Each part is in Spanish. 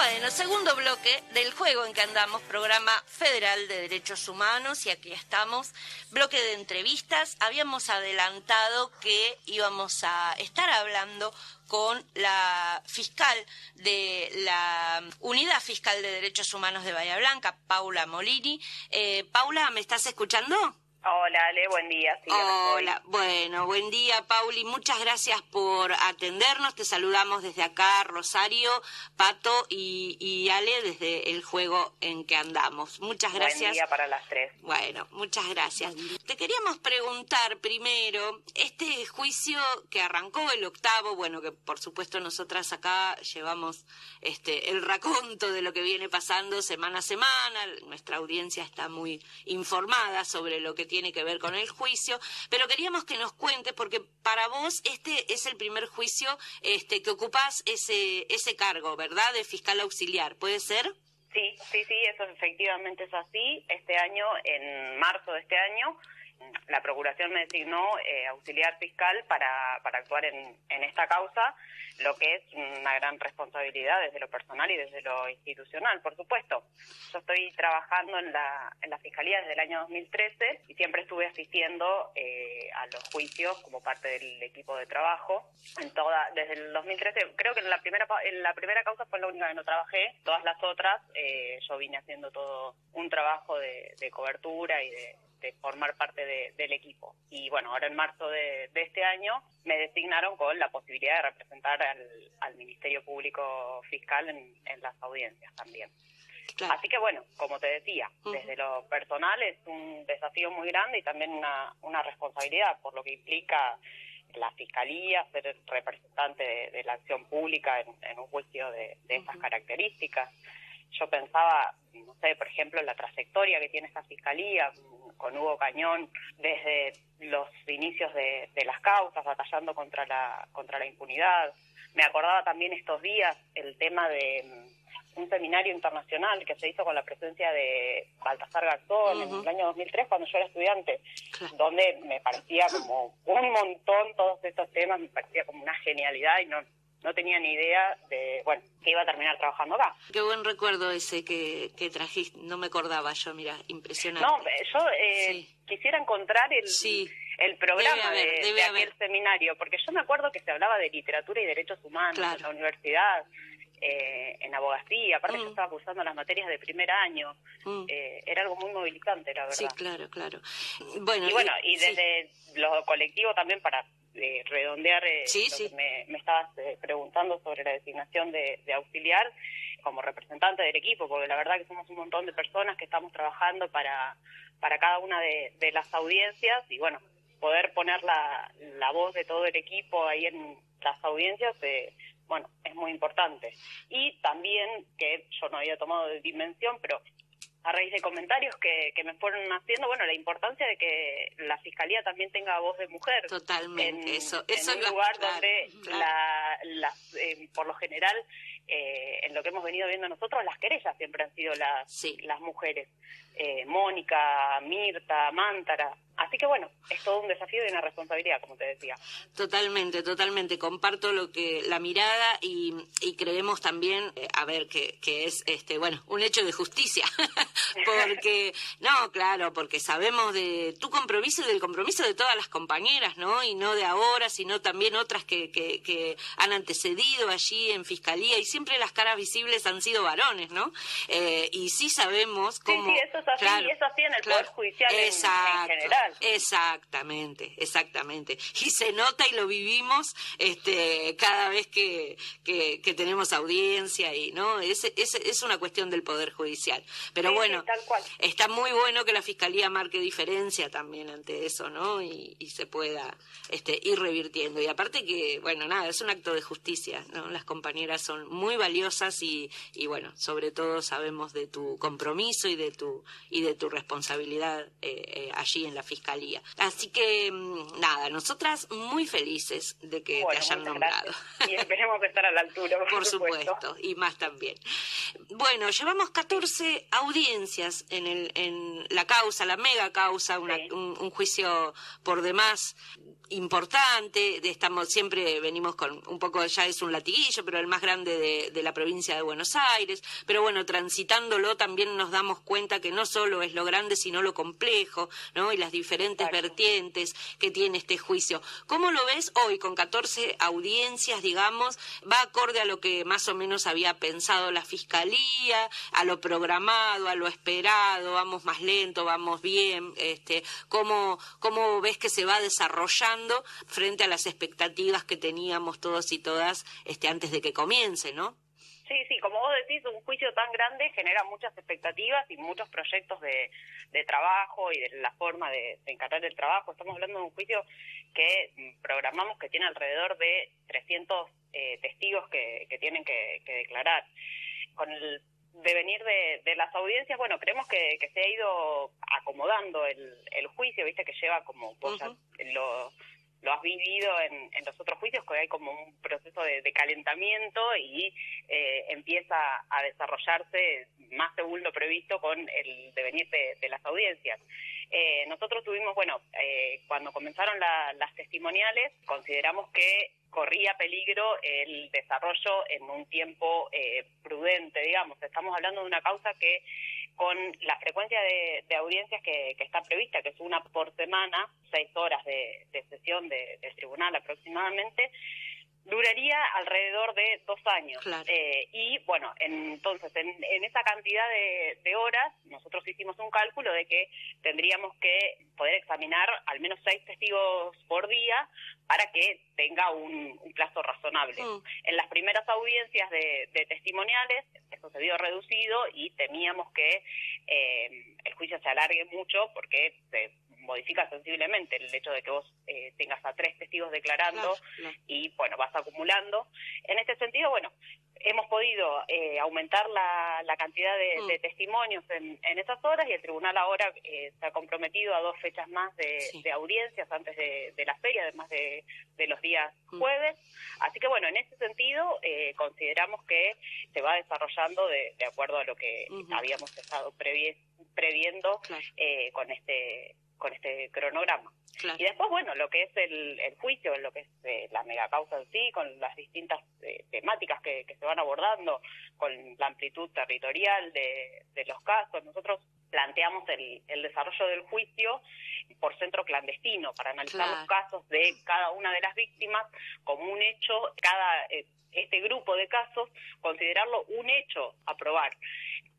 Bueno, segundo bloque del juego en que andamos, programa federal de derechos humanos, y aquí estamos, bloque de entrevistas. Habíamos adelantado que íbamos a estar hablando con la fiscal de la Unidad Fiscal de Derechos Humanos de Bahía Blanca, Paula Molini. Paula, ¿me estás escuchando? Hola, Ale, buen día. Sí, hola, bueno, buen día, Pauli. Muchas gracias por atendernos. Te saludamos desde acá, Rosario, Pato y Ale, desde el juego en que andamos. Muchas gracias. Buen día para las tres. Bueno, muchas gracias. Te queríamos preguntar primero, este juicio que arrancó el 8º, bueno, que por supuesto nosotras acá llevamos el raconto de lo que viene pasando semana a semana. Nuestra audiencia está muy informada sobre lo que tiene que ver con el juicio, pero queríamos que nos cuentes, porque para vos este es el primer juicio que ocupás ese cargo, ¿verdad?, de fiscal auxiliar, ¿puede ser? Sí, eso efectivamente es así. Este año, en marzo de este año, la Procuración me designó auxiliar fiscal para actuar en esta causa, lo que es una gran responsabilidad desde lo personal y desde lo institucional, por supuesto. Yo estoy trabajando en la Fiscalía desde el año 2013 y siempre estuve asistiendo a los juicios como parte del equipo de trabajo. Desde el 2013, creo que en la primera causa fue la única que no trabajé. Todas las otras yo vine haciendo todo un trabajo de cobertura y de formar parte del equipo. Y bueno, ahora en marzo de este año me designaron con la posibilidad de representar al Ministerio Público Fiscal en las audiencias también. Claro. Así que bueno, como te decía, desde lo personal es un desafío muy grande y también una responsabilidad, por lo que implica la Fiscalía, ser el representante de la acción pública en un juicio de estas características. Yo pensaba, no sé, por ejemplo, en la trayectoria que tiene esta Fiscalía, con Hugo Cañón, desde los inicios de las causas, batallando contra la impunidad. Me acordaba también estos días el tema de un seminario internacional que se hizo con la presencia de Baltasar Garzón en el año 2003, cuando yo era estudiante, donde me parecía como un montón todos estos temas, me parecía como una genialidad y no tenía ni idea de, que iba a terminar trabajando acá. Qué buen recuerdo ese que trajiste, no me acordaba yo, mira, impresionante. No, yo quisiera encontrar el programa de aquel seminario, porque yo me acuerdo que se hablaba de literatura y derechos humanos en la universidad, en abogacía, aparte yo estaba cursando las materias de primer año, era algo muy movilizante, la verdad. Sí, claro. Y desde lo colectivo también para redondear lo que me estabas preguntando sobre la designación de auxiliar como representante del equipo, porque la verdad que somos un montón de personas que estamos trabajando para cada una de las audiencias y poder poner la voz de todo el equipo ahí en las audiencias es muy importante. Y también, que yo no había tomado de dimensión, pero a raíz de comentarios que me fueron haciendo, la importancia de que la Fiscalía también tenga voz de mujer. Totalmente, eso en un lugar donde por lo general, en lo que hemos venido viendo nosotros, las querellas siempre han sido las mujeres. Mónica, Mirta, Mántara. Así que es todo un desafío y una responsabilidad, como te decía. Totalmente. Comparto la mirada y creemos también, que es un hecho de justicia. Porque sabemos de tu compromiso y del compromiso de todas las compañeras, ¿no? Y no de ahora, sino también otras que han antecedido allí en Fiscalía, y siempre las caras visibles han sido varones, ¿no? Y sí sabemos cómo... Sí, eso es así, y es así en el Poder Judicial en general. Exactamente. Y se nota y lo vivimos cada vez que tenemos audiencia, y no es una cuestión del Poder Judicial. Pero tal cual. Está muy bueno que la Fiscalía marque diferencia también ante eso, ¿no? Y se pueda ir revirtiendo. Y aparte que, es un acto de justicia, ¿no? Las compañeras son muy valiosas y sobre todo sabemos de tu compromiso y de tu responsabilidad allí en la Fiscalía. Así que, nosotras muy felices de que te hayan nombrado. Gracias. Y esperemos estar a la altura, por supuesto, y más también. Llevamos 14 audiencias en la causa, la mega causa, un juicio por demás importante. Siempre venimos con un poco, ya es un latiguillo, pero el más grande de la provincia de Buenos Aires, pero bueno, transitándolo también nos damos cuenta que no solo es lo grande, sino lo complejo, ¿no? Y las diferentes vertientes que tiene este juicio. ¿Cómo lo ves hoy con 14 audiencias, digamos? ¿Va acorde a lo que más o menos había pensado la Fiscalía, a lo programado, a lo esperado? ¿Vamos más lento, vamos bien? ¿Cómo ves que se va desarrollando frente a las expectativas que teníamos todos y todas antes de que comience, ¿no? Sí, como vos decís, un juicio tan grande genera muchas expectativas y muchos proyectos de trabajo y de la forma de encarar el trabajo. Estamos hablando de un juicio que programamos que tiene alrededor de 300 testigos que tienen que declarar. Con el devenir de las audiencias, bueno, creemos que se ha ido acomodando el juicio, viste que lleva como vos ya lo has vivido en los otros juicios, que hay como un proceso de calentamiento y empieza a desarrollarse más según lo previsto con el devenir de las audiencias. Nosotros tuvimos, cuando comenzaron las testimoniales, consideramos que corría peligro el desarrollo en un tiempo prudente, digamos. Estamos hablando de una causa que con la frecuencia de audiencias que está prevista, que es una por semana, 6 horas de sesión del tribunal aproximadamente, duraría alrededor de 2 años. Claro. Y bueno, entonces en esa cantidad de horas nosotros hicimos un cálculo de que tendríamos que poder examinar al menos 6 testigos por día para que tenga un plazo razonable. En las primeras audiencias de testimoniales eso se vio reducido y temíamos que el juicio se alargue mucho porque se modifica sensiblemente el hecho de que vos tengas a 3 testigos declarando y bueno, vas acumulando. En este sentido, hemos podido aumentar la cantidad de testimonios en esas horas, y el tribunal ahora se ha comprometido a 2 fechas más de audiencias antes de la feria, además de los días jueves. Así que en ese sentido consideramos que se va desarrollando de acuerdo a lo que habíamos estado previendo con este cronograma. Claro. Y después, lo que es el juicio, lo que es la megacausa en sí, con las distintas temáticas que se van abordando, con la amplitud territorial de los casos. Nosotros planteamos el desarrollo del juicio por centro clandestino, para analizar los casos de cada una de las víctimas como un hecho, este grupo de casos, considerarlo un hecho a probar,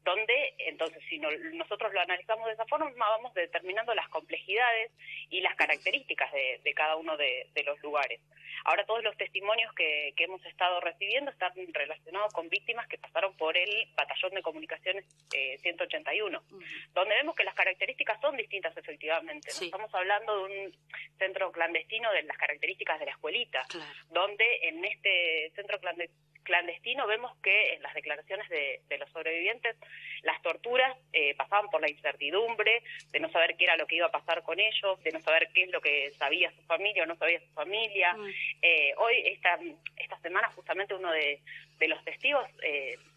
donde entonces si nosotros lo analizamos de esa forma vamos determinando las complejidades y las características de cada uno de los lugares. Ahora todos los testimonios que hemos estado recibiendo están relacionados con víctimas que pasaron por el Batallón de Comunicaciones 181, donde vemos que las características son distintas efectivamente. Sí. No estamos hablando de un centro clandestino de las características de la escuelita, donde en este centro clandestino vemos que en las declaraciones de los sobrevivientes las torturas pasaban por la incertidumbre de no saber qué era lo que iba a pasar con ellos, de no saber qué es lo que sabía su familia o no sabía su familia. Hoy, esta semana, justamente uno de los testigos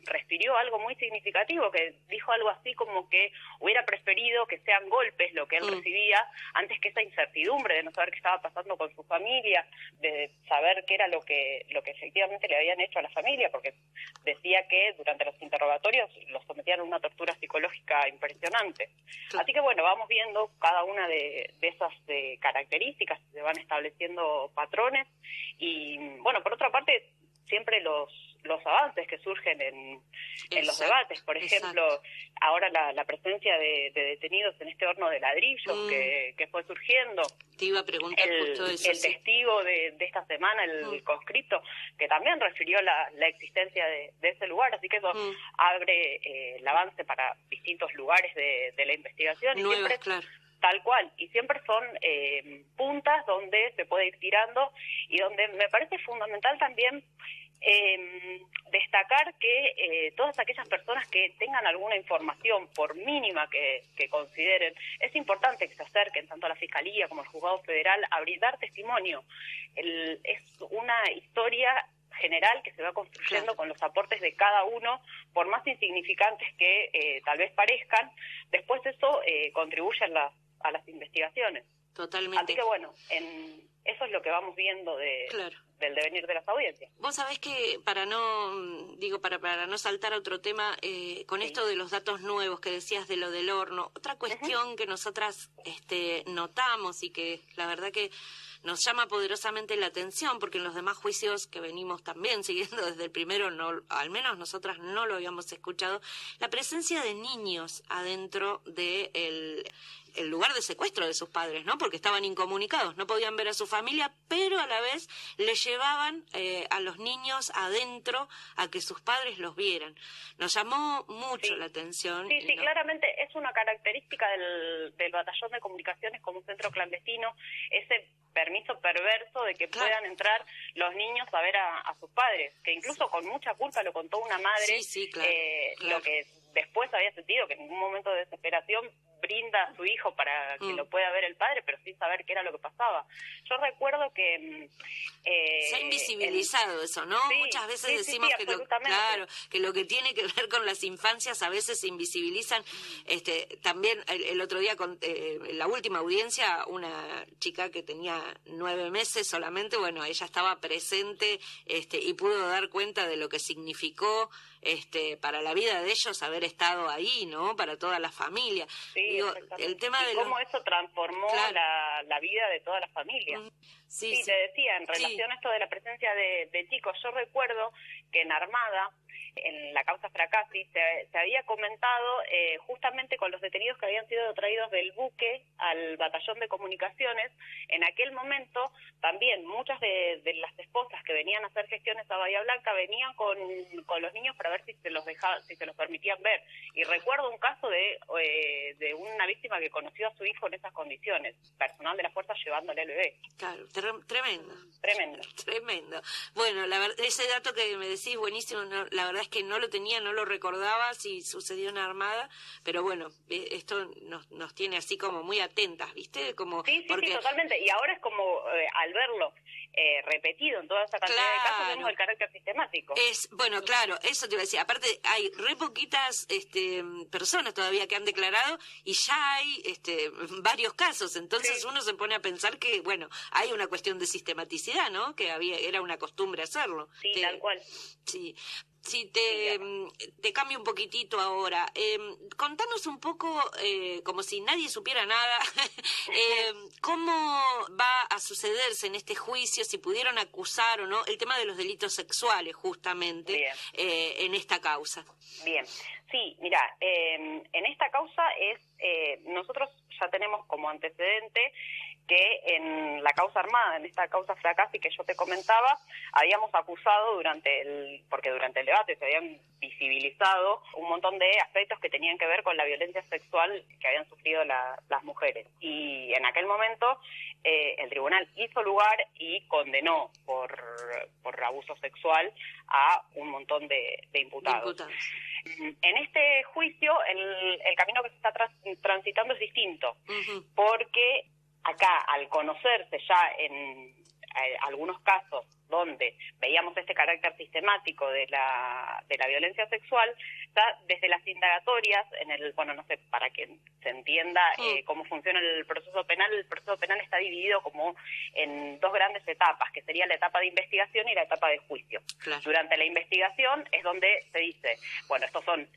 refirió algo muy significativo, que dijo algo así como que hubiera preferido que sean golpes lo que él recibía antes que esa incertidumbre de no saber qué estaba pasando con su familia, de saber qué era lo que efectivamente le habían hecho a la familia, porque decía que durante los interrogatorios los sometían a una tortura psicológica impresionante. Así que vamos viendo cada una de esas características, se van estableciendo patrones y por otra parte siempre los avances que surgen en los debates. Por ejemplo, ahora la presencia de detenidos en este horno de ladrillos que fue surgiendo. Te iba a preguntar justo eso. El testigo de esta semana, el conscripto, que también refirió la existencia de ese lugar, así que eso abre el avance para distintos lugares de la investigación. Nuevas, y siempre, tal cual, y siempre son puntas donde se puede ir tirando y donde me parece fundamental también destacar que todas aquellas personas que tengan alguna información, por mínima que consideren, es importante que se acerquen tanto a la Fiscalía como al Juzgado Federal a brindar testimonio. Es una historia general que se va construyendo con los aportes de cada uno, por más insignificantes que tal vez parezcan. Después eso contribuye a las investigaciones. Totalmente. Así que eso es lo que vamos viendo del devenir de las audiencias. Vos sabés que para no saltar a otro tema, con esto de los datos nuevos que decías de lo del horno, otra cuestión que nosotras notamos y que la verdad que nos llama poderosamente la atención, porque en los demás juicios que venimos también siguiendo desde el primero, no, al menos nosotras no lo habíamos escuchado, la presencia de niños adentro de el lugar de secuestro de sus padres, ¿no? Porque estaban incomunicados, no podían ver a su familia, pero a la vez le llevaban a los niños adentro a que sus padres los vieran. Nos llamó mucho la atención. Sí, claramente es una característica del Batallón de Comunicaciones como un centro clandestino, ese permiso perverso de que puedan entrar los niños a ver a sus padres, que incluso con mucha culpa lo contó una madre, lo que después había sentido, que en un momento de desesperación brinda a su hijo para que lo pueda ver el padre, pero sin saber qué era lo que pasaba. Yo recuerdo que... se ha invisibilizado eso, ¿no? Sí, muchas veces decimos que lo que tiene que ver con las infancias a veces se invisibilizan. También el otro día, en la última audiencia, una chica que tenía 9 meses solamente, bueno, ella estaba presente y pudo dar cuenta de lo que significó para la vida de ellos haber estado ahí, ¿no? Para toda la familia. Sí, digo, el tema de cómo eso transformó la vida de toda la familia. Sí, te decía, en relación a esto de la presencia de chicos, yo recuerdo que en Armada, en la causa Fracassi, se había comentado justamente con los detenidos que habían sido traídos del buque al batallón de comunicaciones. En aquel momento también muchas de las esposas que venían a hacer gestiones a Bahía Blanca venían con los niños para ver si se los permitían ver. Y recuerdo un caso de una víctima que conoció a su hijo en esas condiciones, personal de la fuerza llevándole al bebé. Claro, tremendo. Tremendo. Bueno, la verdad, ese dato que me decís, buenísimo, la verdad es que no lo tenía, no lo recordaba si sucedió en Armada, pero bueno, esto nos tiene así como muy atentas, ¿viste? Sí, totalmente. Y ahora es como, al verlo repetido en toda esa cantidad de casos, vemos el carácter sistemático. Bueno, claro, eso te iba a decir. Aparte, hay re poquitas personas todavía que han declarado y ya hay varios casos. Entonces uno se pone a pensar que, bueno, hay una cuestión de sistematicidad, ¿no? Que era una costumbre hacerlo. Sí, tal cual. Sí. Si te cambio un poquitito ahora, contanos un poco, como si nadie supiera nada, cómo va a sucederse en este juicio, si pudieron acusar o no, el tema de los delitos sexuales justamente en esta causa. Bien, sí, mira, en esta causa nosotros ya tenemos como antecedente que en la causa Armada, en esta causa Fracassi que yo te comentaba, habíamos acusado porque durante el debate se habían visibilizado un montón de aspectos que tenían que ver con la violencia sexual que habían sufrido las mujeres. Y en aquel momento el tribunal hizo lugar y condenó por abuso sexual a un montón de imputados. En este juicio el camino que se está transitando es distinto, porque acá, al conocerse ya en algunos casos donde veíamos este carácter sistemático de la violencia sexual, ya desde las indagatorias, no sé, para que se entienda cómo funciona el proceso penal está dividido como en dos grandes etapas, que sería la etapa de investigación y la etapa de juicio. Claro. Durante la investigación es donde se dice, bueno, estos son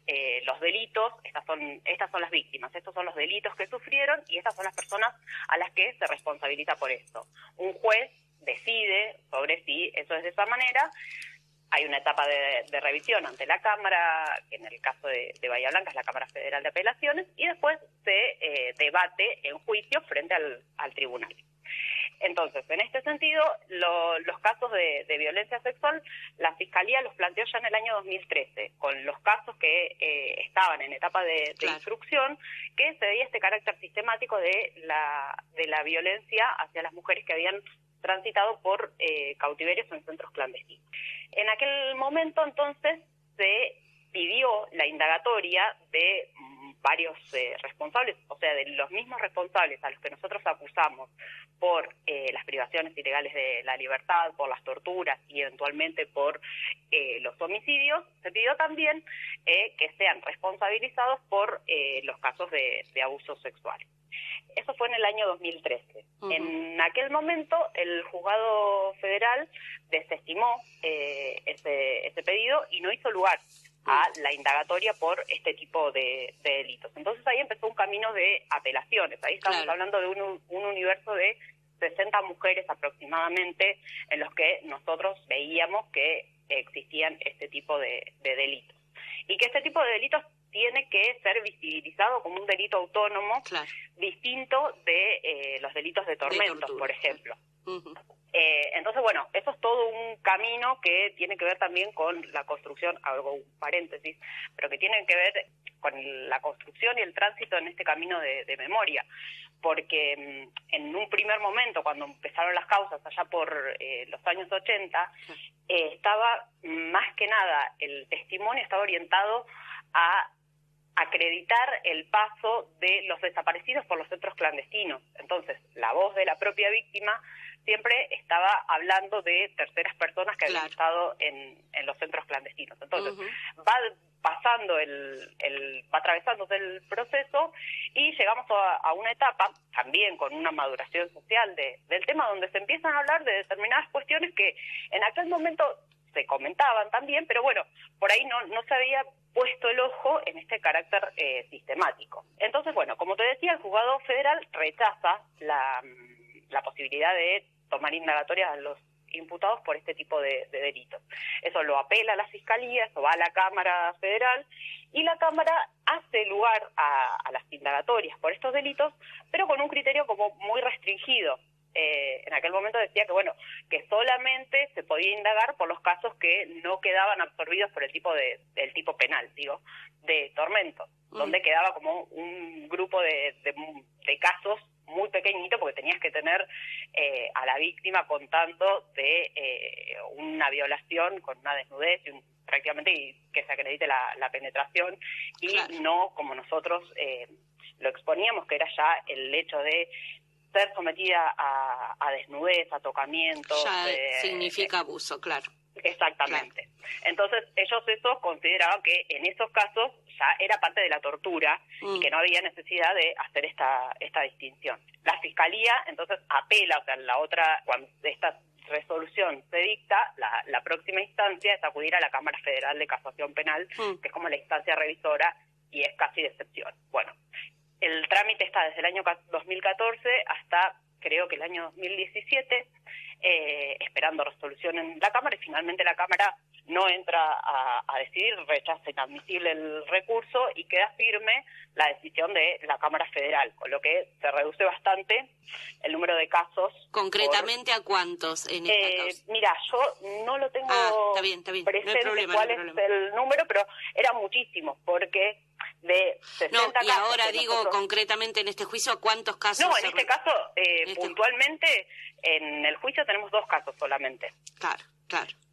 los delitos, estas son las víctimas, estos son los delitos que sufrieron y estas son las personas a las que se responsabiliza por esto. Un juez decide sobre si eso es de esa manera. Hay una etapa de revisión ante la Cámara, que en el caso de Bahía Blanca es la Cámara Federal de Apelaciones, y después se debate en juicio frente al tribunal. Entonces, en este sentido, los casos de violencia sexual, la Fiscalía los planteó ya en el año 2013, con los casos que estaban en etapa de instrucción, que se veía este carácter sistemático de la violencia hacia las mujeres que habían transitado por cautiverios en centros clandestinos. En aquel momento, entonces, se pidió la indagatoria de varios responsables, o sea, de los mismos responsables a los que nosotros acusamos por las privaciones ilegales de la libertad, por las torturas y eventualmente por los homicidios. Se pidió también que sean responsabilizados por los casos de abuso sexual. Eso fue en el año 2013. En aquel momento, el juzgado federal desestimó ese pedido y no hizo lugar a la indagatoria por este tipo de delitos. Entonces ahí empezó un camino de apelaciones. Ahí estamos hablando de un universo de 60 mujeres aproximadamente en los que nosotros veíamos que existían este tipo de delitos. Y que este tipo de delitos tiene que ser visibilizado como un delito autónomo, distinto de los delitos de tormentos, por ejemplo. Entonces, bueno, eso es todo un camino que tiene que ver también con la construcción, hago un paréntesis, pero que tiene que ver con la construcción y el tránsito en este camino de memoria, porque en un primer momento, cuando empezaron las causas allá por los años 80, estaba más que nada, el testimonio estaba orientado a acreditar el paso de los desaparecidos por los centros clandestinos. Entonces, la voz de la propia víctima siempre estaba hablando de terceras personas que habían estado en los centros clandestinos. Entonces, va pasando va atravesándose el proceso y llegamos a una etapa, también con una maduración social del tema, donde se empiezan a hablar de determinadas cuestiones que en aquel momento se comentaban también, pero bueno, por ahí no se había puesto el ojo en este carácter sistemático. Entonces, bueno, como te decía, el juzgado federal rechaza la posibilidad de tomar indagatorias a los imputados por este tipo de delitos. Eso lo apela a la Fiscalía, eso va a la Cámara Federal, y la Cámara hace lugar a las indagatorias por estos delitos, pero con un criterio como muy restringido. En aquel momento decía que bueno, que solamente se podía indagar por los casos que no quedaban absorbidos por el tipo penal, de tormento, donde quedaba como un grupo de casos muy pequeñito, porque tenías que tener a la víctima contando de una violación con una desnudez prácticamente, y que se acredite la penetración, y no como nosotros lo exponíamos, que era ya el hecho de ser sometida a desnudez, a tocamientos. Ya significa abuso, Exactamente. Entonces, ellos eso consideraban que en esos casos ya era parte de la tortura y que no había necesidad de hacer esta distinción. La Fiscalía, entonces, apela, o sea, cuando esta resolución se dicta, la próxima instancia es acudir a la Cámara Federal de Casación Penal, que es como la instancia revisora y es casi de excepción. Bueno, el trámite está desde el año 2014 hasta, creo que el año 2017, esperando resolución en la Cámara, y finalmente la Cámara no entra a decidir, rechaza inadmisible el recurso y queda firme la decisión de la Cámara Federal, con lo que se reduce bastante el número de casos. ¿Concretamente a cuántos en esta causa? Mira, yo no lo tengo está bien. presente No hay problema, cuál es el número, pero eran muchísimos, porque de 60 casos... Y ahora digo, concretamente en este juicio, ¿a cuántos casos? No, en este caso, puntualmente, en el juicio tenemos 2 casos solamente. Claro.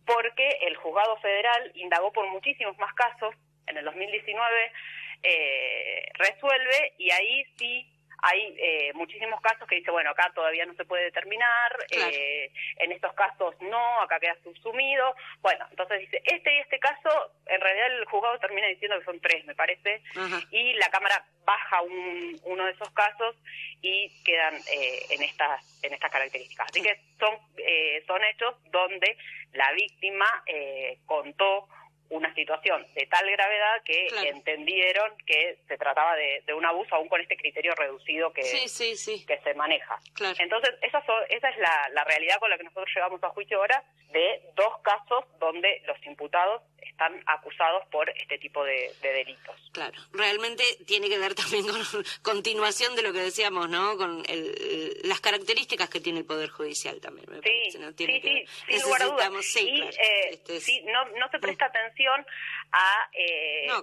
Porque el juzgado federal indagó por muchísimos más casos. En el 2019 resuelve, y ahí sí hay muchísimos casos que dice, bueno, acá todavía no se puede determinar, en estos casos no, acá queda subsumido. Bueno, entonces dice, este caso, en realidad el juzgado termina diciendo que son 3, me parece, y la Cámara baja uno de esos casos y quedan en estas características. Así que son hechos donde la víctima contó una situación de tal gravedad que entendieron que se trataba de un abuso, aún con este criterio reducido que se maneja. Entonces, esa es la realidad con la que nosotros llegamos a juicio ahora, de 2 casos donde los imputados están acusados por este tipo de delitos. Claro, realmente tiene que ver también con continuación de lo que decíamos, ¿no? Con las características que tiene el Poder Judicial también, me parece, ¿no? Tiene que ver. Sin lugar a dudas. No se presta atención a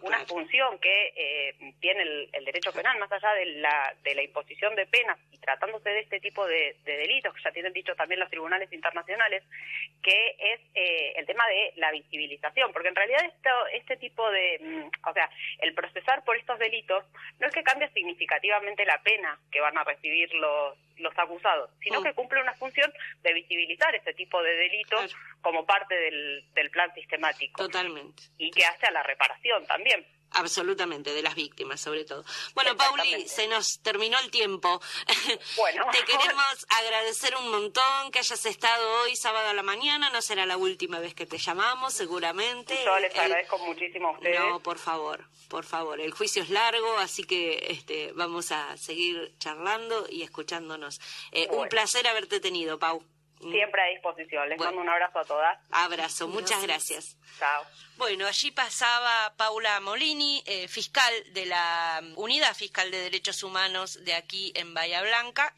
una función que tiene el derecho penal, más allá de la imposición de penas, y tratándose de este tipo de delitos, que ya tienen dicho también los tribunales internacionales, que es el tema de la visibilización, porque en realidad este tipo de, el procesar por estos delitos no es que cambie significativamente la pena que van a recibir los acusados, sino que cumple una función de visibilizar este tipo de delitos como parte del plan sistemático. Totalmente. Y que hace a la reparación también. Absolutamente, de las víctimas sobre todo. Bueno, Pauli, se nos terminó el tiempo. Bueno. Te queremos agradecer un montón que hayas estado hoy sábado a la mañana, no será la última vez que te llamamos, seguramente. Yo les agradezco muchísimo a ustedes. No, por favor, el juicio es largo, así que vamos a seguir charlando y escuchándonos. Bueno. Un placer haberte tenido, Pau. Siempre a disposición. Les mando un abrazo a todas. Abrazo, muchas gracias. Chao. Bueno, allí pasaba Paula Molini, fiscal de la Unidad Fiscal de Derechos Humanos de aquí en Bahía Blanca.